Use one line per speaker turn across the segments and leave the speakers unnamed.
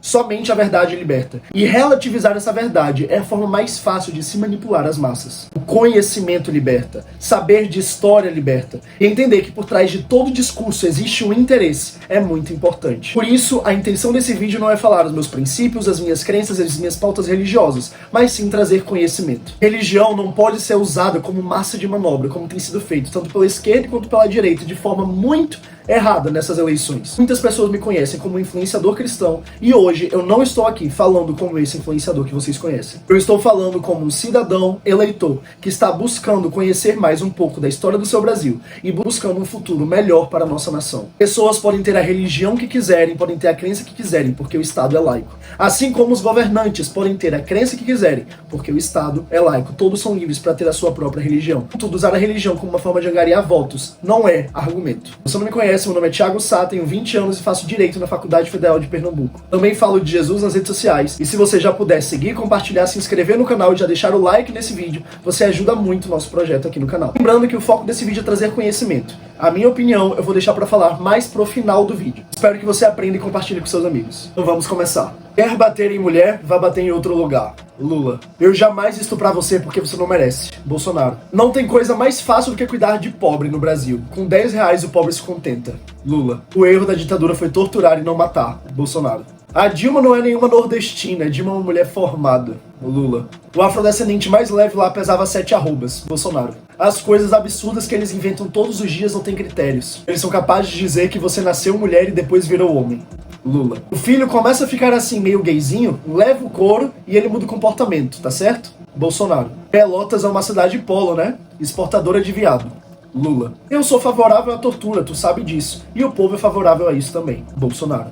Somente a verdade liberta. E relativizar essa verdade é a forma mais fácil de se manipular as massas. O conhecimento liberta. Saber de história liberta. E entender que por trás de todo discurso existe um interesse é muito importante. Por isso, a intenção desse vídeo não é falar os meus princípios, as minhas crenças e as minhas pautas religiosas, mas sim trazer conhecimento. Religião não pode ser usada como massa de manobra, como tem sido feito, tanto pela esquerda quanto pela direita, de forma muito errada nessas eleições. Muitas pessoas me conhecem como um influenciador cristão e hoje eu não estou aqui falando como esse influenciador que vocês conhecem. Eu estou falando como um cidadão eleitor que está buscando conhecer mais um pouco da história do seu Brasil e buscando um futuro melhor para a nossa nação. Pessoas podem ter a religião que quiserem, podem ter a crença que quiserem, porque o Estado é laico. Assim como os governantes podem ter a crença que quiserem, porque o Estado é laico. Todos são livres para ter a sua própria religião. Tudo usar a religião como uma forma de angariar votos não é argumento. Se você não me conhece, meu nome é Thiago Sá, tenho 20 anos e faço Direito na Faculdade Federal de Pernambuco. Também falo de Jesus nas redes sociais, e se você já puder seguir, compartilhar, se inscrever no canal e já deixar o like nesse vídeo, você ajuda muito o nosso projeto aqui no canal. Lembrando que o foco desse vídeo é trazer conhecimento. A minha opinião eu vou deixar para falar mais pro final do vídeo. Espero que você aprenda e compartilhe com seus amigos. Então vamos começar. Quer bater em mulher, vá bater em outro lugar. Lula. Eu jamais estuprar você porque você não merece. Bolsonaro. Não tem coisa mais fácil do que cuidar de pobre no Brasil. Com 10 reais o pobre se contenta. Lula. O erro da ditadura foi torturar e não matar. Bolsonaro. A Dilma não é nenhuma nordestina, a Dilma é uma mulher formada. Lula. O afrodescendente mais leve lá pesava 7 arrobas. Bolsonaro. As coisas absurdas que eles inventam todos os dias não têm critérios. Eles são capazes de dizer que você nasceu mulher e depois virou homem. Lula. O filho começa a ficar assim meio gayzinho, leva o couro e ele muda o comportamento, tá certo? Bolsonaro. Pelotas é uma cidade polo, né? Exportadora de viado. Lula. Eu sou favorável à tortura, tu sabe disso. E o povo é favorável a isso também. Bolsonaro.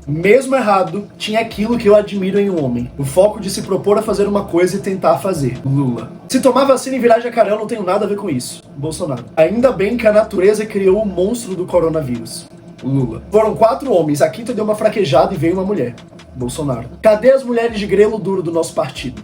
Mesmo errado, tinha aquilo que eu admiro em um homem. O foco de se propor a fazer uma coisa e tentar fazer. Lula. Se tomar vacina e virar jacaré, eu não tenho nada a ver com isso. Bolsonaro. Ainda bem que a natureza criou o monstro do coronavírus. Lula. Foram 4 homens, a quinta deu uma fraquejada e veio uma mulher. Bolsonaro. Cadê as mulheres de grelo duro do nosso partido?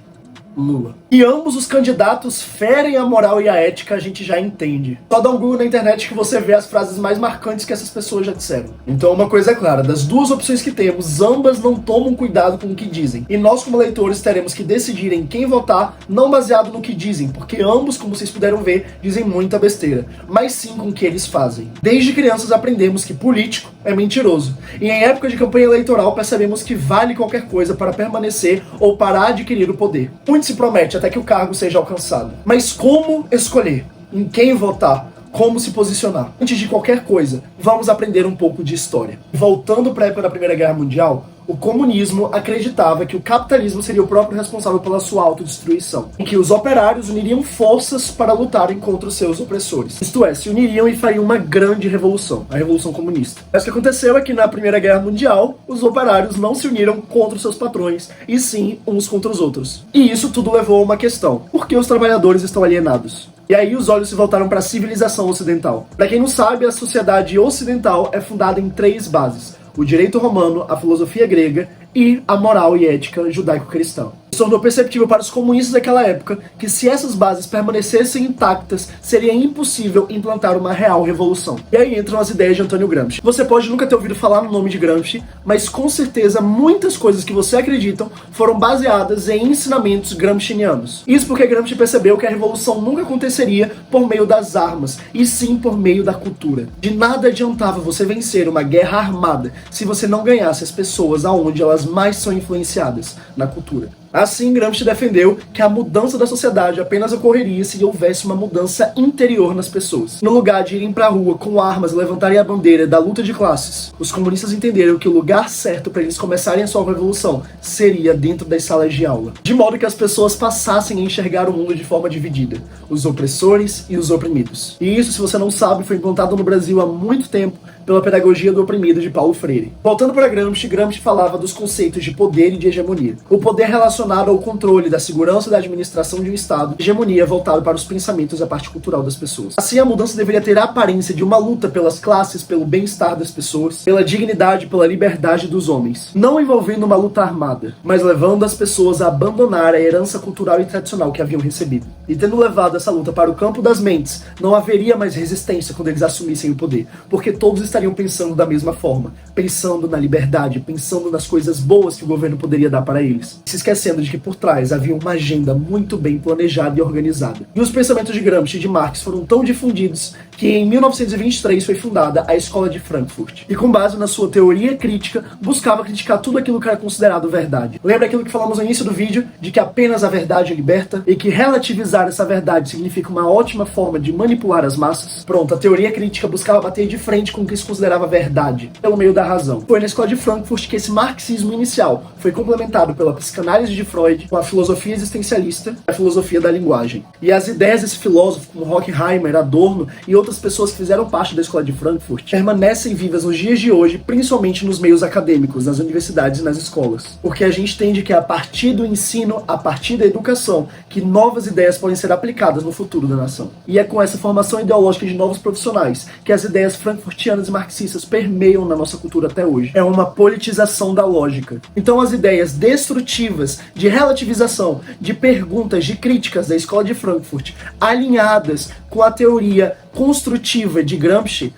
Lula. E ambos os candidatos ferem a moral e a ética, a gente já entende. Só dá um Google na internet que você vê as frases mais marcantes que essas pessoas já disseram. Então uma coisa é clara, das duas opções que temos, ambas não tomam cuidado com o que dizem. E nós como eleitores teremos que decidir em quem votar, não baseado no que dizem, porque ambos, como vocês puderam ver, dizem muita besteira, mas sim com o que eles fazem. Desde crianças aprendemos que político é mentiroso. E em época de campanha eleitoral percebemos que vale qualquer coisa para permanecer ou para adquirir o poder. Muito se promete até que o cargo seja alcançado. Mas como escolher? Em quem votar? Como se posicionar? Antes de qualquer coisa, vamos aprender um pouco de história. Voltando para a época da Primeira Guerra Mundial, o comunismo acreditava que o capitalismo seria o próprio responsável pela sua autodestruição, em que os operários uniriam forças para lutarem contra os seus opressores. Isto é, se uniriam e fariam uma grande revolução, a Revolução Comunista. Mas o que aconteceu é que na Primeira Guerra Mundial, os operários não se uniram contra os seus patrões, e sim uns contra os outros. E isso tudo levou a uma questão: por que os trabalhadores estão alienados? E aí os olhos se voltaram para a civilização ocidental. Para quem não sabe, a sociedade ocidental é fundada em 3 bases: o direito romano, a filosofia grega e a moral e ética judaico-cristã. Se tornou perceptível para os comunistas daquela época que se essas bases permanecessem intactas, seria impossível implantar uma real revolução. E aí entram as ideias de Antônio Gramsci. Você pode nunca ter ouvido falar no nome de Gramsci, mas com certeza muitas coisas que você acreditam foram baseadas em ensinamentos gramscianos. Isso porque Gramsci percebeu que a revolução nunca aconteceria por meio das armas, e sim por meio da cultura. De nada adiantava você vencer uma guerra armada se você não ganhasse as pessoas aonde elas mais são influenciadas, na cultura. Assim, Gramsci defendeu que a mudança da sociedade apenas ocorreria se houvesse uma mudança interior nas pessoas. No lugar de irem pra rua com armas e levantarem a bandeira da luta de classes, os comunistas entenderam que o lugar certo para eles começarem a sua revolução seria dentro das salas de aula, de modo que as pessoas passassem a enxergar o mundo de forma dividida, os opressores e os oprimidos. E isso, se você não sabe, foi implantado no Brasil há muito tempo pela pedagogia do oprimido de Paulo Freire. Voltando para Gramsci, Gramsci falava dos conceitos de poder e de hegemonia. O poder relacionado ao controle da segurança e da administração de um Estado, hegemonia voltada para os pensamentos e a parte cultural das pessoas. Assim, a mudança deveria ter a aparência de uma luta pelas classes, pelo bem-estar das pessoas, pela dignidade, pela liberdade dos homens, não envolvendo uma luta armada, mas levando as pessoas a abandonar a herança cultural e tradicional que haviam recebido. E tendo levado essa luta para o campo das mentes, não haveria mais resistência quando eles assumissem o poder, porque todos estariam pensando da mesma forma, pensando na liberdade, pensando nas coisas boas que o governo poderia dar para eles, se esquecendo de que por trás havia uma agenda muito bem planejada e organizada. E os pensamentos de Gramsci e de Marx foram tão difundidos que em 1923 foi fundada a Escola de Frankfurt, e com base na sua teoria crítica, buscava criticar tudo aquilo que era considerado verdade. Lembra aquilo que falamos no início do vídeo, de que apenas a verdade liberta, e que relativizar essa verdade significa uma ótima forma de manipular as massas? Pronto, a teoria crítica buscava bater de frente com o que se considerava verdade, pelo meio da razão. Foi na Escola de Frankfurt que esse marxismo inicial foi complementado pela psicanálise de Freud, com a filosofia existencialista e a filosofia da linguagem. E as ideias desse filósofo, como Horkheimer, Adorno e outras pessoas que fizeram parte da Escola de Frankfurt, permanecem vivas nos dias de hoje, principalmente nos meios acadêmicos, nas universidades e nas escolas. Porque a gente entende que é a partir do ensino, a partir da educação, que novas ideias podem ser aplicadas no futuro da nação. E é com essa formação ideológica de novos profissionais que as ideias frankfurtianas e marxistas permeiam na nossa cultura até hoje. É uma politização da lógica. Então as ideias destrutivas de relativização, de perguntas, de críticas da Escola de Frankfurt, alinhadas com a teoria construtiva de Gramsci,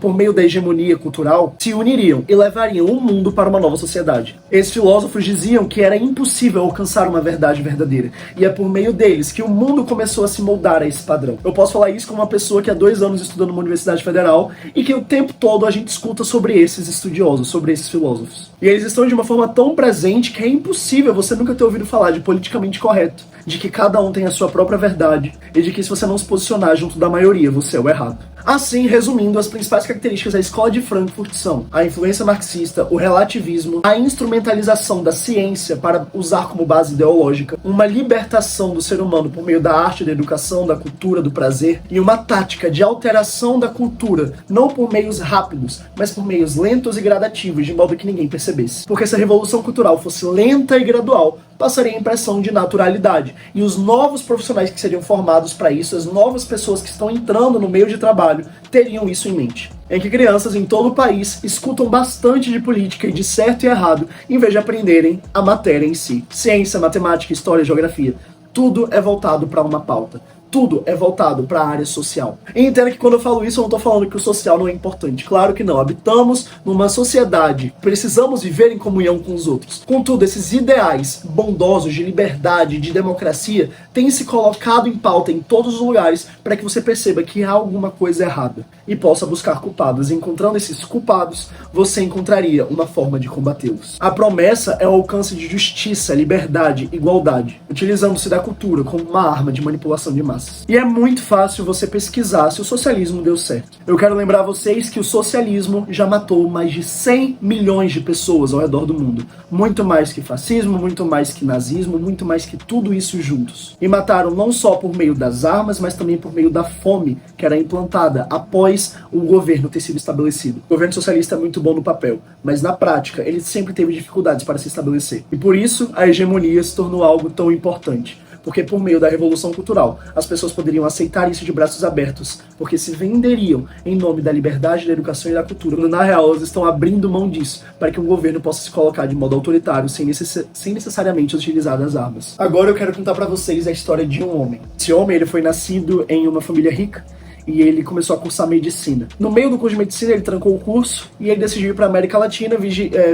por meio da hegemonia cultural, se uniriam e levariam o mundo para uma nova sociedade. Esses filósofos diziam que era impossível alcançar uma verdade verdadeira, e é por meio deles que o mundo começou a se moldar a esse padrão. Eu posso falar isso como uma pessoa que há 2 anos estuda numa universidade federal, e que o tempo todo a gente escuta sobre esses estudiosos, sobre esses filósofos. E eles estão de uma forma tão presente que é impossível você nunca ter ouvido falar de politicamente correto, de que cada um tem a sua própria verdade, e de que se você não se posicionar junto da maioria, você é o errado. Assim, resumindo, as principais características da Escola de Frankfurt são a influência marxista, o relativismo, a instrumentalização da ciência para usar como base ideológica, uma libertação do ser humano por meio da arte, da educação, da cultura, do prazer, e uma tática de alteração da cultura, não por meios rápidos, mas por meios lentos e gradativos, de modo que ninguém percebesse. Porque se a revolução cultural fosse lenta e gradual, passaria a impressão de naturalidade, e os novos profissionais que seriam formados para isso, as novas pessoas que estão entrando no meio de trabalho, teriam isso em mente. Em que crianças em todo o país escutam bastante de política e de certo e errado, em vez de aprenderem a matéria em si. Ciência, matemática, história, geografia, tudo é voltado para uma pauta. Tudo é voltado para a área social. E entenda que quando eu falo isso, eu não estou falando que o social não é importante. Claro que não. Habitamos numa sociedade. Precisamos viver em comunhão com os outros. Contudo, esses ideais bondosos de liberdade, de democracia, têm se colocado em pauta em todos os lugares para que você perceba que há alguma coisa errada e possa buscar culpados. E encontrando esses culpados, você encontraria uma forma de combatê-los. A promessa é o alcance de justiça, liberdade, igualdade, utilizando-se da cultura como uma arma de manipulação de massa. E é muito fácil você pesquisar se o socialismo deu certo. Eu quero lembrar vocês que o socialismo já matou mais de 100 milhões de pessoas ao redor do mundo. Muito mais que fascismo, muito mais que nazismo, muito mais que tudo isso juntos. E mataram não só por meio das armas, mas também por meio da fome que era implantada após o governo ter sido estabelecido. O governo socialista é muito bom no papel, mas na prática ele sempre teve dificuldades para se estabelecer. E por isso a hegemonia se tornou algo tão importante. Porque por meio da revolução cultural, as pessoas poderiam aceitar isso de braços abertos, porque se venderiam em nome da liberdade, da educação e da cultura, quando na real elas estão abrindo mão disso, para que um governo possa se colocar de modo autoritário, sem necessariamente utilizar as armas. Agora eu quero contar para vocês a história de um homem. Esse homem ele foi nascido em uma família rica, e ele começou a cursar medicina. No meio do curso de medicina, ele trancou o curso e ele decidiu ir para a América Latina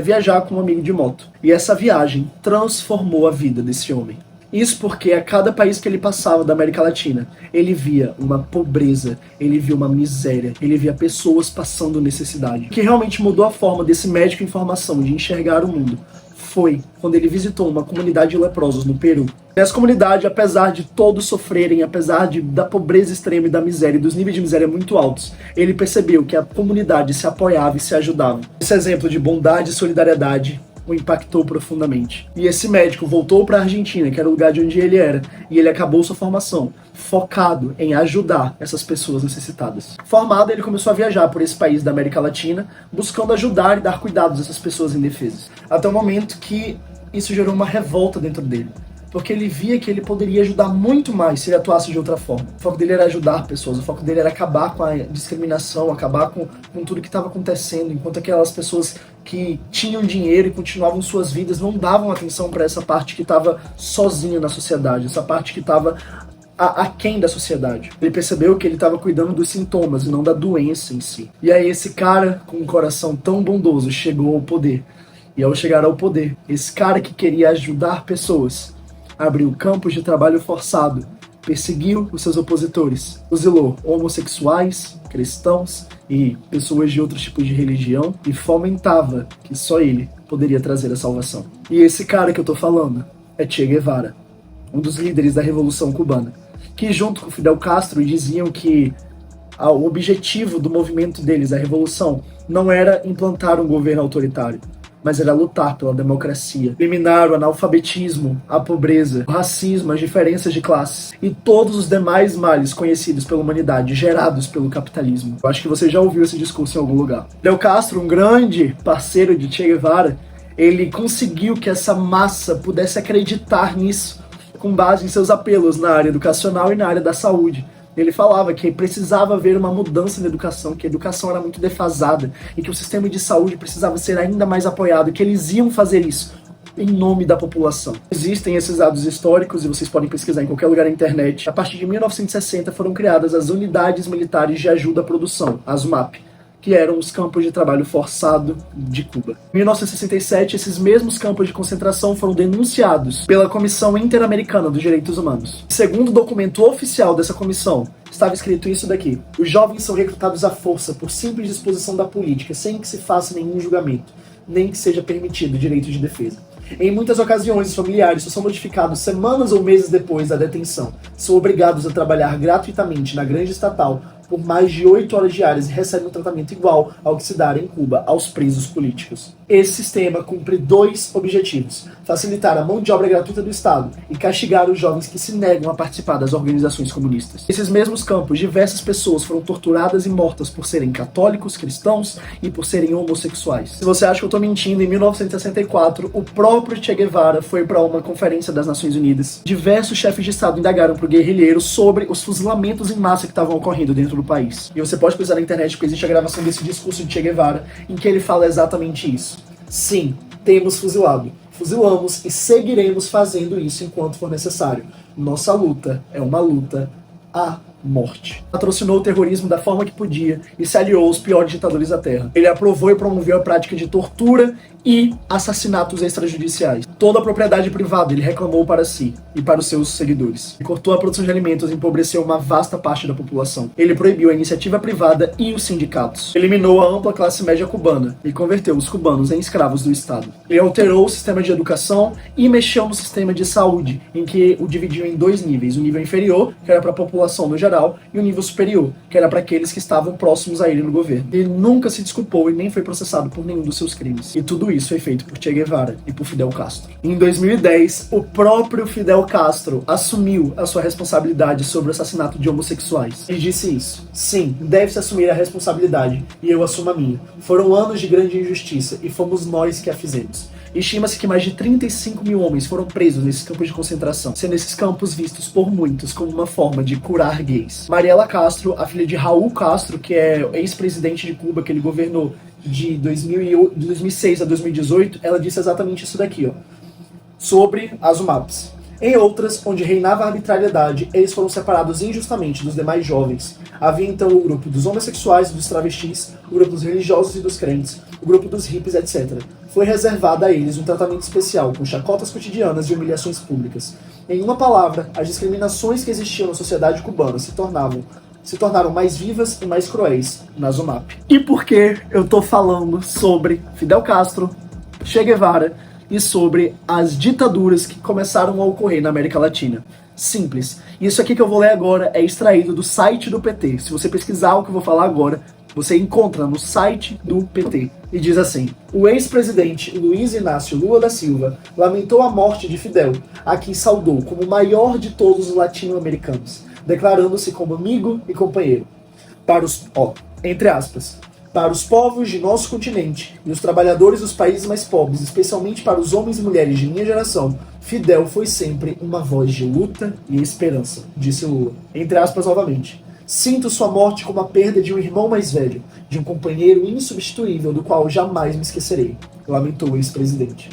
viajar com um amigo de moto. E essa viagem transformou a vida desse homem. Isso porque a cada país que ele passava da América Latina, ele via uma pobreza, ele via uma miséria, ele via pessoas passando necessidade. O que realmente mudou a forma desse médico em formação de enxergar o mundo foi quando ele visitou uma comunidade de leprosos no Peru. Nessa comunidade, apesar de todos sofrerem, apesar da pobreza extrema e da miséria, e dos níveis de miséria muito altos, ele percebeu que a comunidade se apoiava e se ajudava. Esse exemplo de bondade e solidariedade o impactou profundamente. E esse médico voltou para a Argentina, que era o lugar de onde ele era, e ele acabou sua formação focado em ajudar essas pessoas necessitadas. Formado, ele começou a viajar por esse país da América Latina, buscando ajudar e dar cuidados a essas pessoas indefesas. Até o momento que isso gerou uma revolta dentro dele, porque ele via que ele poderia ajudar muito mais se ele atuasse de outra forma. O foco dele era ajudar pessoas, o foco dele era acabar com a discriminação, acabar com tudo que estava acontecendo, enquanto aquelas pessoas que tinham dinheiro e continuavam suas vidas não davam atenção para essa parte que estava sozinha na sociedade, essa parte que estava aquém da sociedade. Ele percebeu que ele estava cuidando dos sintomas e não da doença em si. E aí esse cara, com um coração tão bondoso, chegou ao poder. E ao chegar ao poder, esse cara que queria ajudar pessoas, abriu campos de trabalho forçado, perseguiu os seus opositores, fuzilou homossexuais, cristãos e pessoas de outros tipos de religião e fomentava que só ele poderia trazer a salvação. E esse cara que eu tô falando é Che Guevara, um dos líderes da Revolução Cubana, que junto com Fidel Castro diziam que o objetivo do movimento deles, a revolução, não era implantar um governo autoritário, mas era lutar pela democracia, eliminar o analfabetismo, a pobreza, o racismo, as diferenças de classes e todos os demais males conhecidos pela humanidade, gerados pelo capitalismo. Eu acho que você já ouviu esse discurso em algum lugar. Fidel Castro, um grande parceiro de Che Guevara, ele conseguiu que essa massa pudesse acreditar nisso, com base em seus apelos na área educacional e na área da saúde. Ele falava que precisava haver uma mudança na educação, que a educação era muito defasada e que o sistema de saúde precisava ser ainda mais apoiado, que eles iam fazer isso em nome da população. Existem esses dados históricos e vocês podem pesquisar em qualquer lugar na internet. A partir de 1960 foram criadas as Unidades Militares de Ajuda à Produção, as UMAP, que eram os campos de trabalho forçado de Cuba. Em 1967, esses mesmos campos de concentração foram denunciados pela Comissão Interamericana dos Direitos Humanos. Segundo o documento oficial dessa comissão, estava escrito isso daqui: os jovens são recrutados à força por simples disposição da política, sem que se faça nenhum julgamento, nem que seja permitido direito de defesa. Em muitas ocasiões, os familiares só são notificados semanas ou meses depois da detenção. São obrigados a trabalhar gratuitamente na grande estatal por mais de 8 horas diárias e recebem um tratamento igual ao que se dá em Cuba aos presos políticos. Esse sistema cumpre 2 objetivos: facilitar a mão de obra gratuita do Estado e castigar os jovens que se negam a participar das organizações comunistas. Nesses mesmos campos, diversas pessoas foram torturadas e mortas por serem católicos, cristãos e por serem homossexuais. Se você acha que eu tô mentindo, em 1964, o próprio Che Guevara foi para uma conferência das Nações Unidas. Diversos chefes de Estado indagaram pro guerrilheiro sobre os fuzilamentos em massa que estavam ocorrendo dentro do país. E você pode pesquisar na internet porque existe a gravação desse discurso de Che Guevara em que ele fala exatamente isso. Sim, temos fuzilado. Fuzilamos e seguiremos fazendo isso enquanto for necessário. Nossa luta é uma luta à morte. Patrocinou o terrorismo da forma que podia e se aliou aos piores ditadores da Terra. Ele aprovou e promoveu a prática de tortura e assassinatos extrajudiciais. Toda a propriedade privada ele reclamou para si e para os seus seguidores. Ele cortou a produção de alimentos e empobreceu uma vasta parte da população. Ele proibiu a iniciativa privada e os sindicatos. Eliminou a ampla classe média cubana e converteu os cubanos em escravos do Estado. Ele alterou o sistema de educação e mexeu no sistema de saúde, em que o dividiu em 2 níveis. O nível inferior, que era para a população no geral, e o nível superior, que era para aqueles que estavam próximos a ele no governo. Ele nunca se desculpou e nem foi processado por nenhum dos seus crimes. E tudo isso foi feito por Che Guevara e por Fidel Castro. Em 2010, o próprio Fidel Castro assumiu a sua responsabilidade sobre o assassinato de homossexuais. Ele disse isso: sim, deve-se assumir a responsabilidade, e eu assumo a minha. Foram anos de grande injustiça, e fomos nós que a fizemos. Estima-se que mais de 35 mil homens foram presos nesses campos de concentração, sendo esses campos vistos por muitos como uma forma de curar gays. Mariela Castro, a filha de Raul Castro, que é ex-presidente de Cuba, que ele governou de 2006 a 2018, ela disse exatamente isso daqui, sobre as UMAPs. Em outras, onde reinava a arbitrariedade, eles foram separados injustamente dos demais jovens. Havia então o grupo dos homossexuais e dos travestis, o grupo dos religiosos e dos crentes, o grupo dos hippies, etc. Foi reservado a eles um tratamento especial, com chacotas cotidianas e humilhações públicas. Em uma palavra, as discriminações que existiam na sociedade cubana se tornaram mais vivas e mais cruéis nas UMAP. E por que eu tô falando sobre Fidel Castro, Che Guevara e sobre as ditaduras que começaram a ocorrer na América Latina? Simples. Isso aqui que eu vou ler agora é extraído do site do PT. Se você pesquisar o que eu vou falar agora, você encontra no site do PT. E diz assim: o ex-presidente Luiz Inácio Lula da Silva lamentou a morte de Fidel, a quem saudou como o maior de todos os latino-americanos, declarando-se como amigo e companheiro. Para os, entre aspas, para os povos de nosso continente e os trabalhadores dos países mais pobres, especialmente para os homens e mulheres de minha geração, Fidel foi sempre uma voz de luta e esperança, disse Lula. Entre aspas novamente. Sinto sua morte como a perda de um irmão mais velho, de um companheiro insubstituível do qual jamais me esquecerei, lamentou o ex-presidente.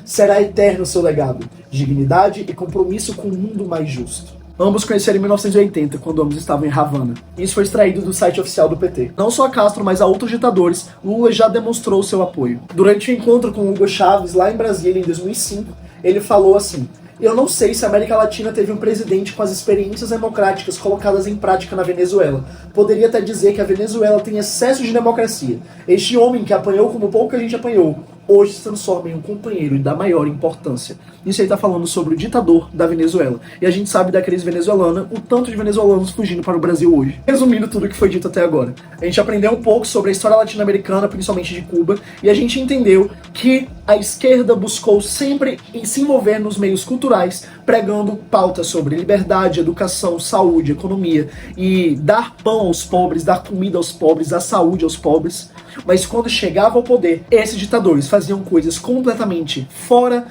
Será eterno seu legado, dignidade e compromisso com um mundo mais justo. Ambos conheceram em 1980, quando ambos estavam em Havana. Isso foi extraído do site oficial do PT. Não só a Castro, mas a outros ditadores, Lula já demonstrou seu apoio. Durante o encontro com Hugo Chávez, lá em Brasília, em 2005, ele falou assim: "Eu não sei se a América Latina teve um presidente com as experiências democráticas colocadas em prática na Venezuela. Poderia até dizer que a Venezuela tem excesso de democracia. Este homem que apanhou como pouca gente apanhou, hoje se transforma em um companheiro da maior importância." Isso aí tá falando sobre o ditador da Venezuela. E a gente sabe da crise venezuelana, o tanto de venezuelanos fugindo para o Brasil hoje. Resumindo tudo o que foi dito até agora, a gente aprendeu um pouco sobre a história latino-americana, principalmente de Cuba, e a gente entendeu que a esquerda buscou sempre em se envolver nos meios culturais, pregando pautas sobre liberdade, educação, saúde, economia, e dar pão aos pobres, dar comida aos pobres, dar saúde aos pobres. Mas quando chegava ao poder, esses ditadores faziam coisas completamente fora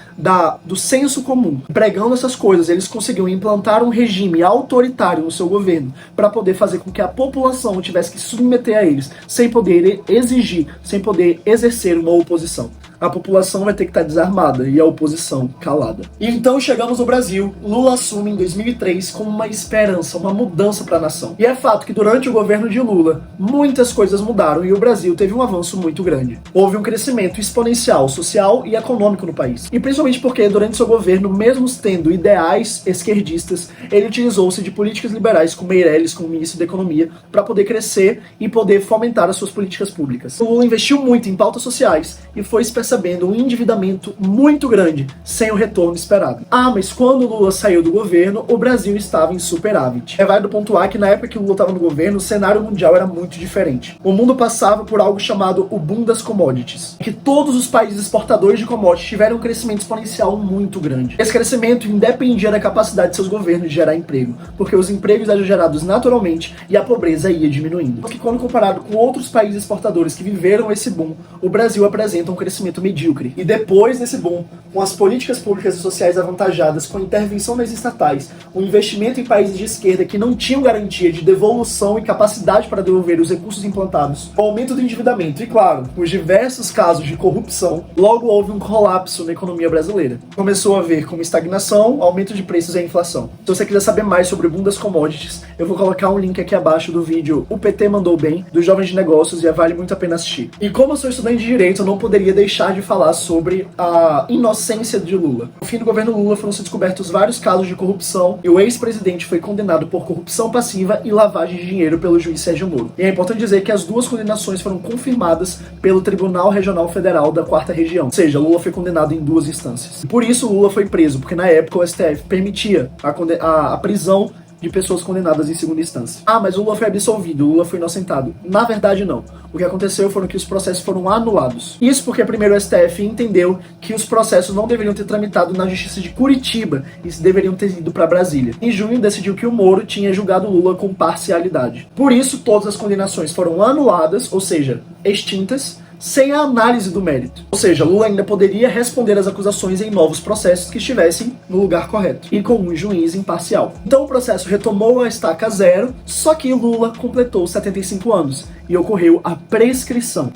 do senso comum. Pregando essas coisas, eles conseguiam implantar um regime autoritário no seu governo para poder fazer com que a população tivesse que se submeter a eles, sem poder exigir, sem poder exercer uma oposição. A população vai ter que estar desarmada e a oposição calada. E então chegamos no Brasil. Lula assume em 2003 como uma esperança, uma mudança para a nação. E é fato que durante o governo de Lula, muitas coisas mudaram e o Brasil teve um avanço muito grande. Houve um crescimento exponencial, social e econômico no país. E principalmente porque durante seu governo, mesmo tendo ideais esquerdistas, ele utilizou-se de políticas liberais como Meirelles, como ministro da Economia, para poder crescer e poder fomentar as suas políticas públicas. O Lula investiu muito em pautas sociais e foi percebendo um endividamento muito grande, sem o retorno esperado. Mas quando Lula saiu do governo, o Brasil estava em superávit. É válido pontuar que na época que Lula estava no governo, o cenário mundial era muito diferente. O mundo passava por algo chamado o boom das commodities, que todos os países exportadores de commodities tiveram um crescimento exponencial muito grande. Esse crescimento independia da capacidade de seus governos de gerar emprego, porque os empregos eram gerados naturalmente e a pobreza ia diminuindo. Porque quando comparado com outros países exportadores que viveram esse boom, o Brasil apresenta um crescimento medíocre. E depois desse boom, com as políticas públicas e sociais avantajadas, com a intervenção das estatais, o investimento em países de esquerda que não tinham garantia de devolução e capacidade para devolver os recursos implantados, o aumento do endividamento e, claro, os diversos casos de corrupção, logo houve um colapso na economia brasileira. Começou a haver como estagnação, aumento de preços e a inflação. Se você quiser saber mais sobre o boom das commodities, eu vou colocar um link aqui abaixo do vídeo O PT Mandou Bem, dos Jovens de Negócios, e vale muito a pena assistir. E como eu sou estudante de Direito, eu não poderia deixar de falar sobre a inocência de Lula. No fim do governo Lula foram descobertos vários casos de corrupção e o ex-presidente foi condenado por corrupção passiva e lavagem de dinheiro pelo juiz Sérgio Moro. E é importante dizer que as duas condenações foram confirmadas pelo Tribunal Regional Federal da 4ª Região. Ou seja, Lula foi condenado em duas instâncias. E por isso Lula foi preso, porque na época o STF permitia a prisão de pessoas condenadas em segunda instância. Mas o Lula foi absolvido, o Lula foi inocentado. Na verdade, não. O que aconteceu foram que os processos foram anulados. Isso porque primeiro o STF entendeu que os processos não deveriam ter tramitado na Justiça de Curitiba e deveriam ter ido para Brasília. Em junho, decidiu que o Moro tinha julgado Lula com parcialidade. Por isso, todas as condenações foram anuladas, ou seja, extintas, sem a análise do mérito. Ou seja, Lula ainda poderia responder às acusações em novos processos que estivessem no lugar correto e com um juiz imparcial. Então o processo retomou a estaca zero, só que Lula completou 75 anos e ocorreu a prescrição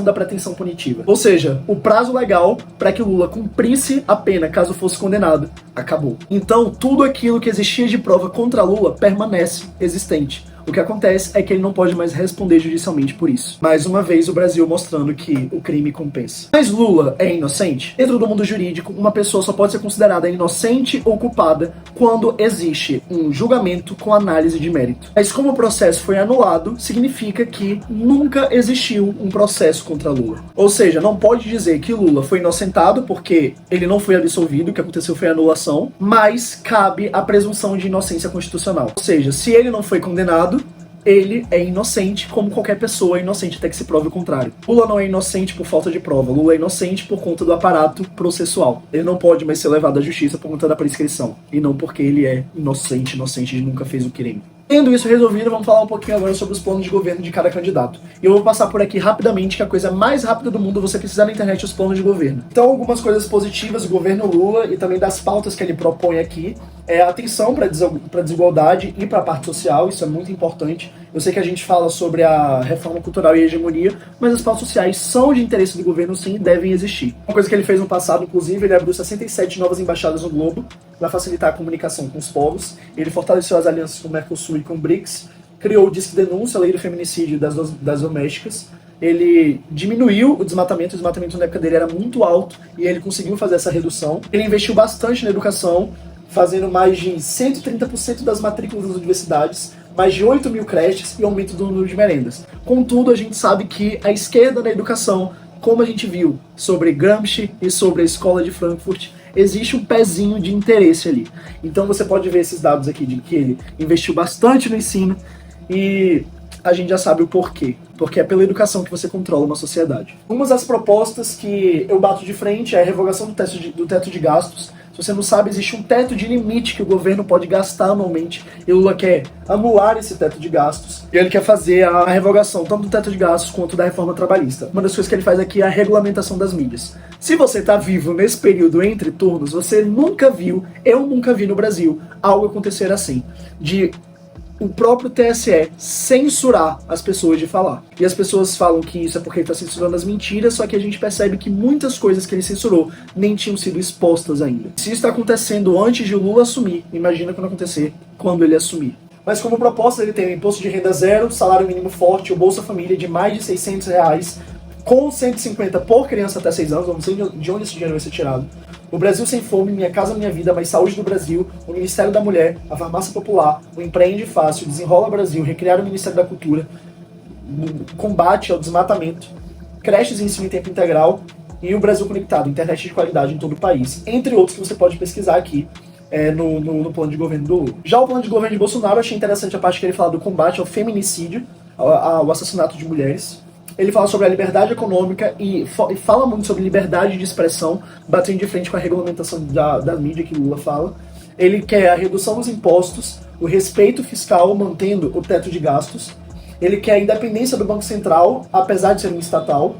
da pretensão punitiva. Ou seja, o prazo legal para que Lula cumprisse a pena caso fosse condenado acabou. Então tudo aquilo que existia de prova contra Lula permanece existente. O que acontece é que ele não pode mais responder judicialmente por isso. Mais uma vez, o Brasil mostrando que o crime compensa. Mas Lula é inocente? Dentro do mundo jurídico, uma pessoa só pode ser considerada inocente ou culpada quando existe um julgamento com análise de mérito. Mas como o processo foi anulado, significa que nunca existiu um processo contra Lula. Ou seja, não pode dizer que Lula foi inocentado porque ele não foi absolvido, o que aconteceu foi a anulação, mas cabe a presunção de inocência constitucional. Ou seja, se ele não foi condenado, ele é inocente, como qualquer pessoa é inocente até que se prove o contrário. Lula não é inocente por falta de prova, Lula é inocente por conta do aparato processual. Ele não pode mais ser levado à justiça por conta da prescrição, e não porque ele é inocente e nunca fez o crime. Tendo isso resolvido, vamos falar um pouquinho agora sobre os planos de governo de cada candidato. E eu vou passar por aqui rapidamente, que a coisa mais rápida do mundo é você precisar na internet os planos de governo. Então, algumas coisas positivas do governo Lula e também das pautas que ele propõe aqui. atenção para a desigualdade e para a parte social, isso é muito importante. Eu sei que a gente fala sobre a reforma cultural e a hegemonia, mas as pautas sociais são de interesse do governo, sim, e devem existir. Uma coisa que ele fez no passado, inclusive, ele abriu 67 novas embaixadas no globo para facilitar a comunicação com os povos. Ele fortaleceu as alianças com o Mercosul e com o BRICS, criou o Disque Denúncia, a lei do feminicídio das domésticas. Ele diminuiu o desmatamento na época dele era muito alto, e ele conseguiu fazer essa redução. Ele investiu bastante na educação, fazendo mais de 130% das matrículas das universidades, mais de 8 mil creches e aumento do número de merendas. Contudo, a gente sabe que a esquerda na educação, como a gente viu sobre Gramsci e sobre a escola de Frankfurt, existe um pezinho de interesse ali. Então você pode ver esses dados aqui de que ele investiu bastante no ensino, e a gente já sabe o porquê. Porque é pela educação que você controla uma sociedade. Uma das propostas que eu bato de frente é a revogação do teto de gastos. Se você não sabe, existe um teto de limite que o governo pode gastar anualmente, e o Lula quer anular esse teto de gastos, e ele quer fazer a revogação tanto do teto de gastos quanto da reforma trabalhista. Uma das coisas que ele faz aqui é a regulamentação das mídias. Se você está vivo nesse período entre turnos, você nunca viu, eu nunca vi no Brasil, algo acontecer assim, de o próprio TSE censurar as pessoas de falar. E as pessoas falam que isso é porque ele está censurando as mentiras, só que a gente percebe que muitas coisas que ele censurou nem tinham sido expostas ainda. Se isso está acontecendo antes de o Lula assumir, imagina quando acontecer quando ele assumir. Mas como proposta ele tem o imposto de renda zero, salário mínimo forte, o Bolsa Família de mais de R$600, com 150 por criança até 6 anos, não sei de onde esse dinheiro vai ser tirado. O Brasil Sem Fome, Minha Casa Minha Vida, Mais Saúde do Brasil, o Ministério da Mulher, a Farmácia Popular, o Empreende Fácil, Desenrola Brasil, Recriar o Ministério da Cultura, combate ao desmatamento, creches e ensino em tempo integral e o Brasil Conectado, internet de qualidade em todo o país, entre outros que você pode pesquisar aqui no plano de governo do Lula. Já o plano de governo de Bolsonaro, eu achei interessante a parte que ele fala do combate ao feminicídio, ao assassinato de mulheres. Ele fala sobre a liberdade econômica e fala muito sobre liberdade de expressão, batendo de frente com a regulamentação da mídia que Lula fala. Ele quer a redução dos impostos, o respeito fiscal, mantendo o teto de gastos. Ele quer a independência do Banco Central, apesar de ser um estatal,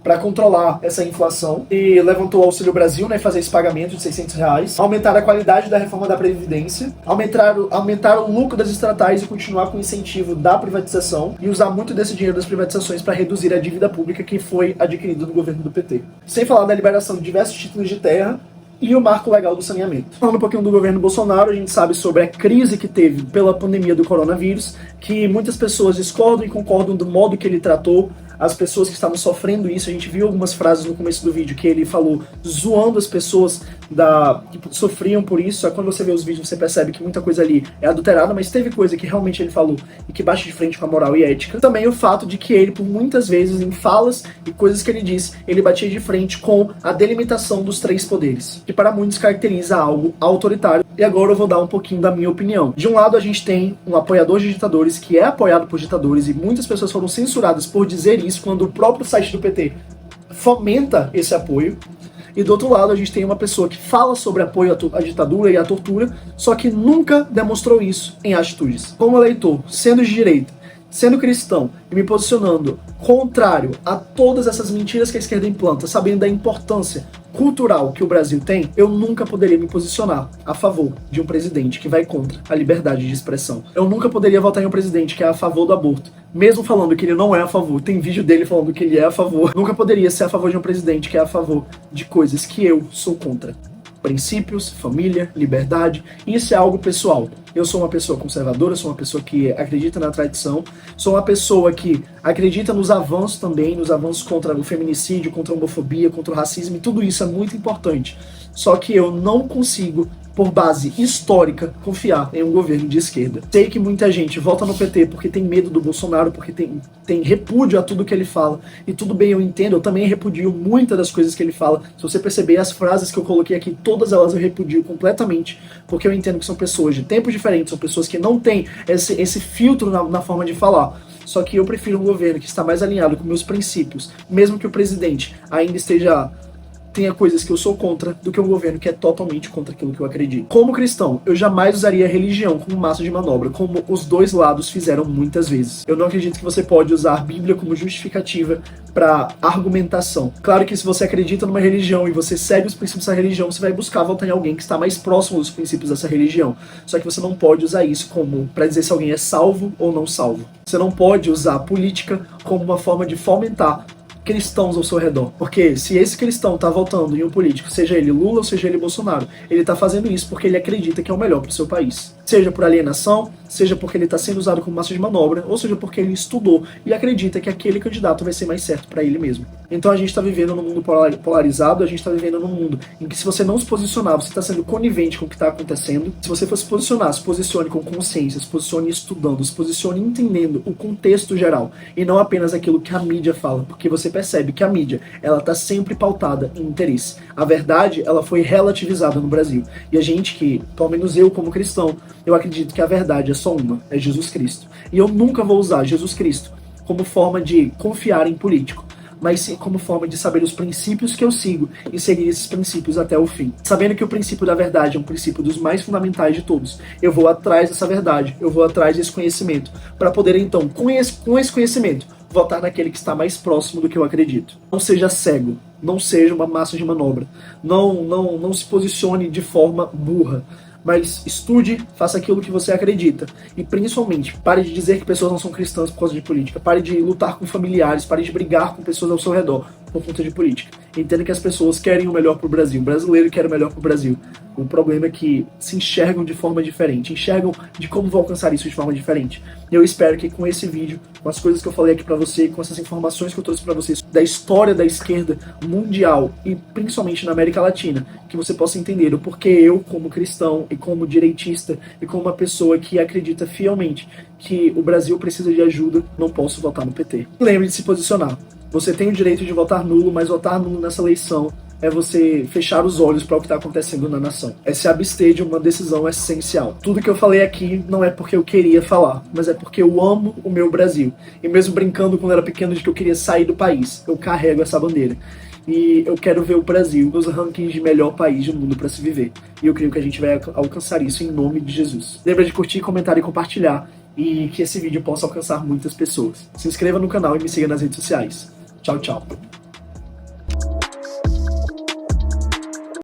para controlar essa inflação. E levantou o Auxílio Brasil, né, fazer esse pagamento de R$600. Aumentar a qualidade da reforma da Previdência. Aumentar o lucro das estatais e continuar com o incentivo da privatização. E usar muito desse dinheiro das privatizações para reduzir a dívida pública que foi adquirida no governo do PT. Sem falar da liberação de diversos títulos de terra e o marco legal do saneamento. Falando um pouquinho do governo Bolsonaro, a gente sabe sobre a crise que teve pela pandemia do coronavírus, que muitas pessoas discordam e concordam do modo que ele tratou as pessoas que estavam sofrendo isso. A gente viu algumas frases no começo do vídeo que ele falou zoando as pessoas que sofriam por isso. Só que quando você vê os vídeos você percebe que muita coisa ali é adulterada, mas teve coisa que realmente ele falou e que bate de frente com a moral e ética. Também o fato de que ele, por muitas vezes, em falas e coisas que ele disse, ele batia de frente com a delimitação dos 3 poderes, que para muitos caracteriza algo autoritário. E agora eu vou dar um pouquinho da minha opinião. De um lado a gente tem um apoiador de ditadores que é apoiado por ditadores, e muitas pessoas foram censuradas por dizer isso quando o próprio site do PT fomenta esse apoio. E do outro lado a gente tem uma pessoa que fala sobre apoio à ditadura e à tortura, só que nunca demonstrou isso em atitudes. Como eleitor, sendo de direita, sendo cristão e me posicionando contrário a todas essas mentiras que a esquerda implanta, sabendo da importância cultural que o Brasil tem, eu nunca poderia me posicionar a favor de um presidente que vai contra a liberdade de expressão. Eu nunca poderia votar em um presidente que é a favor do aborto, mesmo falando que ele não é a favor. Tem vídeo dele falando que ele é a favor. Nunca poderia ser a favor de um presidente que é a favor de coisas que eu sou contra. Princípios, família, liberdade, isso é algo pessoal. Eu sou uma pessoa conservadora, sou uma pessoa que acredita na tradição, sou uma pessoa que acredita nos avanços também, nos avanços contra o feminicídio, contra a homofobia, contra o racismo, e tudo isso é muito importante. Só que eu não consigo, por base histórica, confiar em um governo de esquerda. Sei que muita gente vota no PT porque tem medo do Bolsonaro, porque tem repúdio a tudo que ele fala. E tudo bem, eu entendo, eu também repudio muitas das coisas que ele fala. Se você perceber as frases que eu coloquei aqui, todas elas eu repudio completamente, porque eu entendo que são pessoas de tempos diferentes, são pessoas que não têm esse filtro na forma de falar. Só que eu prefiro um governo que está mais alinhado com meus princípios, mesmo que o presidente ainda esteja tenha coisas que eu sou contra do que um governo que é totalmente contra aquilo que eu acredito. Como cristão, eu jamais usaria a religião como massa de manobra, como os dois lados fizeram muitas vezes. Eu não acredito que você pode usar a Bíblia como justificativa para argumentação. Claro que se você acredita numa religião e você segue os princípios dessa religião, você vai buscar voltar em alguém que está mais próximo dos princípios dessa religião. Só que você não pode usar isso como para dizer se alguém é salvo ou não salvo. Você não pode usar a política como uma forma de fomentar cristãos ao seu redor. Porque se esse cristão tá votando em um político, seja ele Lula ou seja ele Bolsonaro, ele tá fazendo isso porque ele acredita que é o melhor pro seu país. Seja por alienação, seja porque ele tá sendo usado como massa de manobra, ou seja porque ele estudou e acredita que aquele candidato vai ser mais certo para ele mesmo. Então a gente tá vivendo num mundo polarizado, a gente tá vivendo num mundo em que se você não se posicionar, você tá sendo conivente com o que tá acontecendo. Se você for se posicionar, se posicione com consciência, se posicione estudando, se posicione entendendo o contexto geral e não apenas aquilo que a mídia fala, porque você percebe que a mídia, ela tá sempre pautada em interesse. A verdade, ela foi relativizada no Brasil. E a gente que, pelo menos eu como cristão, eu acredito que a verdade é só uma, é Jesus Cristo. E eu nunca vou usar Jesus Cristo como forma de confiar em político, mas sim como forma de saber os princípios que eu sigo e seguir esses princípios até o fim. Sabendo que o princípio da verdade é um princípio dos mais fundamentais de todos, eu vou atrás dessa verdade, eu vou atrás desse conhecimento, para poder então, com esse conhecimento, votar naquele que está mais próximo do que eu acredito. Não seja cego, não seja uma massa de manobra, não se posicione de forma burra, mas estude, faça aquilo que você acredita. E principalmente, pare de dizer que pessoas não são cristãs por causa de política. Pare de lutar com familiares, pare de brigar com pessoas ao seu redor por conta de política. Entenda que as pessoas querem o melhor pro Brasil. O brasileiro quer o melhor pro Brasil. O problema é que se enxergam de forma diferente, enxergam de como vão alcançar isso de forma diferente. E eu espero que com esse vídeo, com as coisas que eu falei aqui pra você, com essas informações que eu trouxe pra vocês da história da esquerda mundial e principalmente na América Latina, que você possa entender o porquê eu, como cristão e como direitista e como uma pessoa que acredita fielmente que o Brasil precisa de ajuda, não posso votar no PT. Lembre de se posicionar. Você tem o direito de votar nulo, mas votar nulo nessa eleição é você fechar os olhos para o que está acontecendo na nação. É se abster de uma decisão essencial. Tudo que eu falei aqui não é porque eu queria falar, mas é porque eu amo o meu Brasil. E mesmo brincando quando eu era pequeno de que eu queria sair do país, eu carrego essa bandeira. E eu quero ver o Brasil nos rankings de melhor país do mundo para se viver. E eu creio que a gente vai alcançar isso em nome de Jesus. Lembra de curtir, comentar e compartilhar, e que esse vídeo possa alcançar muitas pessoas. Se inscreva no canal e me siga nas redes sociais. Tchau, tchau.